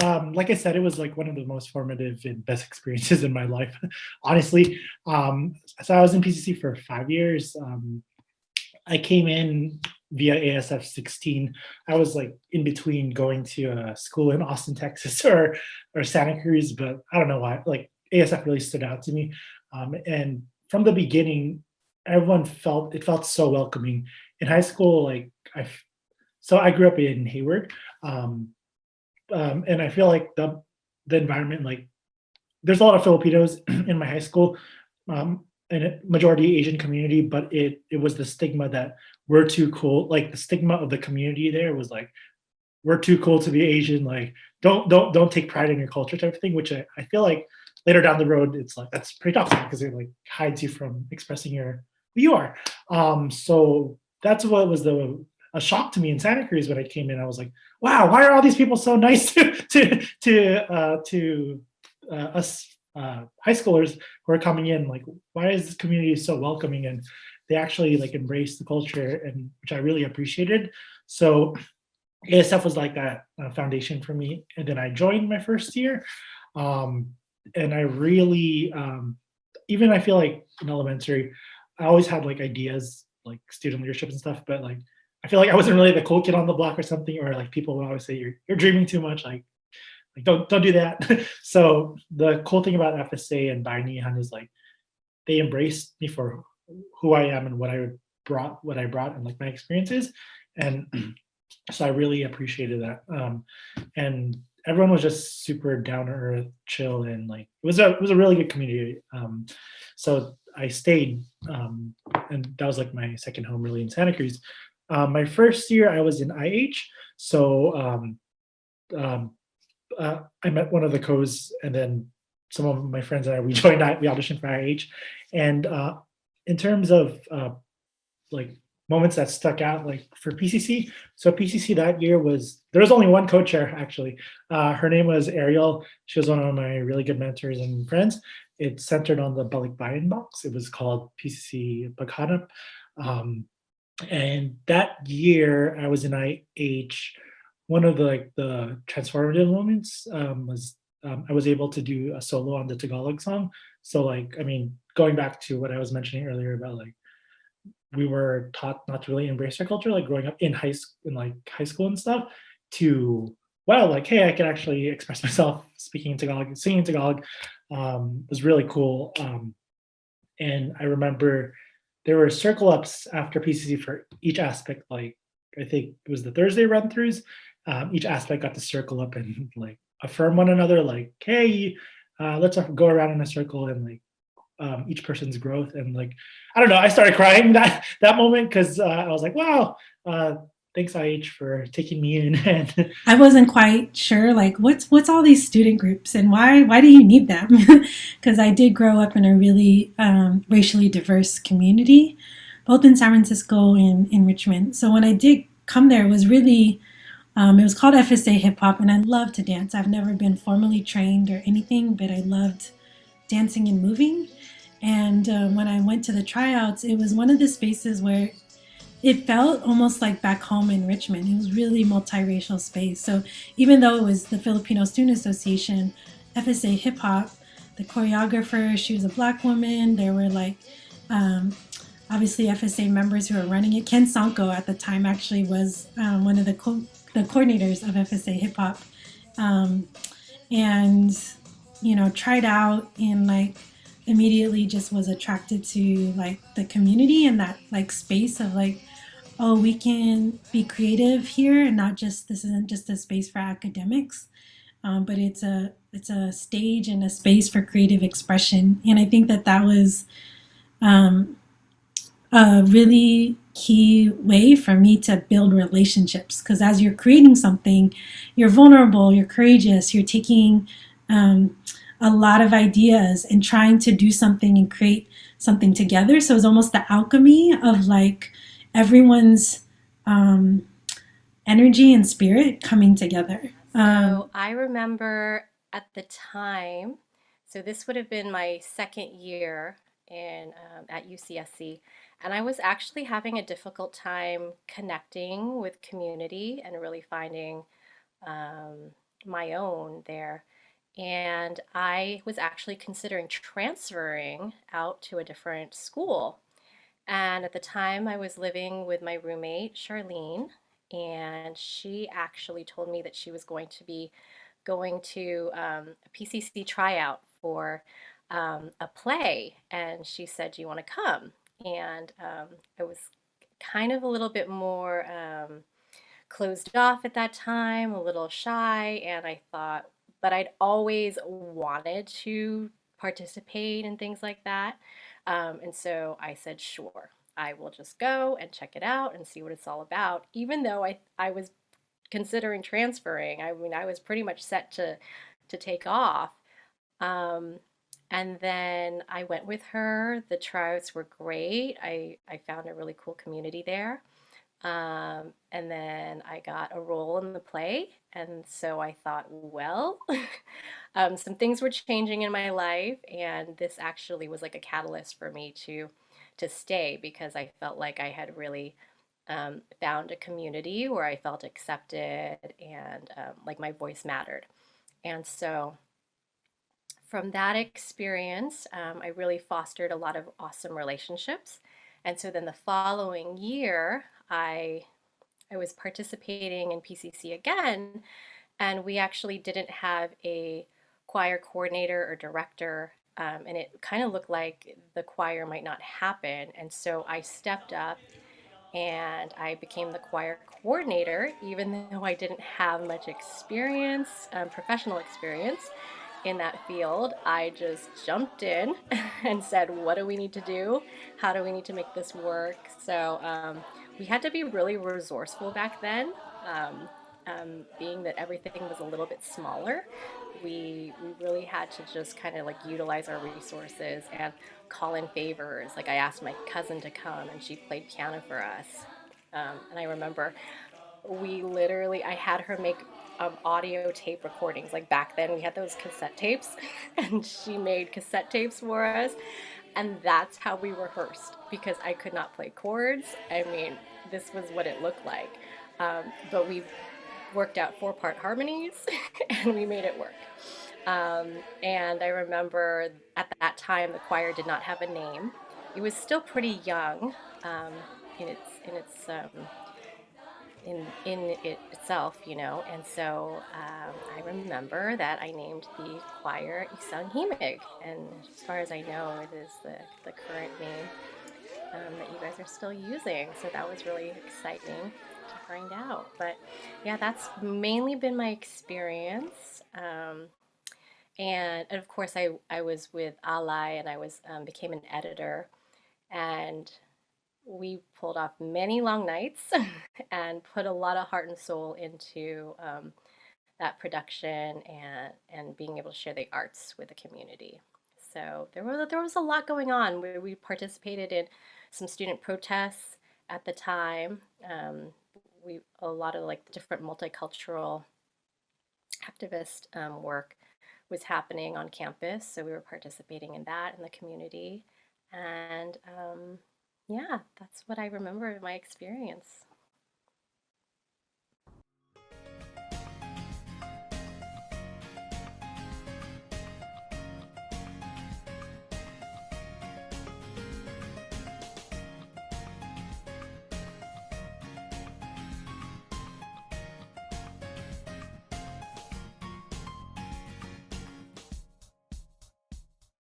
Like I said, it was like one of the most formative and best experiences in my life, honestly. So I was in PCC for 5 years. I came in via ASF 16. I was like in between going to a school in Austin, Texas, or Santa Cruz, but I don't know why. Like ASF really stood out to me, and from the beginning, everyone felt so welcoming. In high school, so I grew up in Hayward, um, and I feel like the environment, like there's a lot of Filipinos in my high school, and a majority Asian community, but it was the stigma that we're too cool. Like the stigma of the community there was like we're too cool to be Asian. Like don't take pride in your culture type of thing. Which I feel like later down the road it's like that's pretty toxic because it like hides you from expressing who you are. So that's what was the a shock to me in Santa Cruz when I came in. I was like, wow, why are all these people so nice to us high schoolers who are coming in? Like, why is this community so welcoming? And they actually like embrace the culture, and which I really appreciated. So ASF was like that foundation for me. And then I joined my first year, um, and I really, even I feel like in elementary, I always had like ideas like student leadership and stuff, but like I feel like I wasn't really the cool kid on the block or something, or like people would always say you're dreaming too much, like don't do that. So the cool thing about FSA and Bayanihan is like they embraced me for who I am and what I brought and like my experiences, and so I really appreciated that. And everyone was just super down to earth, chill, and like it was a really good community. So I stayed, and that was like my second home really in Santa Cruz. My first year I was in IH, so um, I met one of the co's, and then some of my friends and I we joined. We auditioned for IH, and in terms of like moments that stuck out, like for PCC. So PCC that year was there was only one co-chair actually. Her name was Ariel. She was one of my really good mentors and friends. It centered on the Balikbayan box. It was called PCC Baghanap. Um, and that year I was in IH. One of the like the transformative moments was I was able to do a solo on the Tagalog song. So like I mean, going back to what I was mentioning earlier about like we were taught not to really embrace our culture, like growing up in like high school and stuff, to wow, like hey, I can actually express myself speaking in Tagalog, singing in Tagalog, was really cool. And I remember there were circle ups after PCC for each aspect. Like I think it was the Thursday run throughs. Each aspect got to circle up and like affirm one another. Like, hey, let's go around in a circle and like each person's growth. And like I don't know, I started crying that moment because I was like, wow, thanks IH for taking me in. And I wasn't quite sure, like, what's all these student groups and why do you need them? Because I did grow up in a really racially diverse community, both in San Francisco and in Richmond. So when I did come there, it was really it was called FSA Hip Hop, and I love to dance. I've never been formally trained or anything, but I loved dancing and moving. And when I went to the tryouts, it was one of the spaces where it felt almost like back home in Richmond. It was really multiracial space. So even though it was the Filipino Student Association, FSA Hip Hop, the choreographer, she was a black woman. There were like um, obviously FSA members who were running it. Ken Sanko at the time actually was one of the coordinators of FSA Hip Hop, um, and tried out and like immediately just was attracted to like the community and that like space of like, oh, we can be creative here and not just this isn't just a space for academics, but it's a stage and a space for creative expression. And I think that was um, a really key way for me to build relationships, because as you're creating something, you're vulnerable, you're courageous, you're taking um, a lot of ideas and trying to do something and create something together. So it's almost the alchemy of like everyone's um, energy and spirit coming together. So I remember at the time, so this would have been my second year in at UCSC, and I was actually having a difficult time connecting with community and really finding um, my own there. And I was actually considering transferring out to a different school. And at the time, I was living with my roommate, Charlene, and she actually told me that she was going to be going to a PCC tryout for a play. And she said, "Do you want to come?" And I was kind of a little bit more closed off at that time, a little shy, and I thought, but I'd always wanted to participate in things like that. And so I said, sure, I will just go and check it out and see what it's all about, even though I was considering transferring. I mean, I was pretty much set to take off. Um, and then I went with her. The tryouts were great. I found a really cool community there. And then I got a role in the play. And so I thought, well, some things were changing in my life, and this actually was like a catalyst for me to stay because I felt like I had really found a community where I felt accepted and like my voice mattered. And so from that experience, I really fostered a lot of awesome relationships. And so then the following year, I was participating in PCC again, and we actually didn't have a choir coordinator or director, and it kind of looked like the choir might not happen. And so I stepped up and I became the choir coordinator, even though I didn't have much experience, professional experience in that field. I just jumped in and said, what do we need to do? How do we need to make this work? So we had to be really resourceful back then. Being that everything was a little bit smaller, we really had to just kind of like utilize our resources and call in favors. Like I asked my cousin to come and she played piano for us. And I remember I had her make audio tape recordings. Like back then, we had those cassette tapes, and she made cassette tapes for us. And that's how we rehearsed because I could not play chords. I mean, this was what it looked like. But we worked out four-part harmonies and we made it work. And I remember at that time, the choir did not have a name. It was still pretty young um, in its in it itself, you know. And so I remember that I named the choir Isang Himig, and as far as I know, it is the current name that you guys are still using. So that was really exciting to find out. But yeah, that's mainly been my experience. And of course, I was with Alai, and I was became an editor, and we pulled off many long nights and put a lot of heart and soul into that production and being able to share the arts with the community. So there was a lot going on. We participated in some student protests at the time. We a lot of like different multicultural activist work was happening on campus, so we were participating in that in the community, and yeah, that's what I remember of my experience.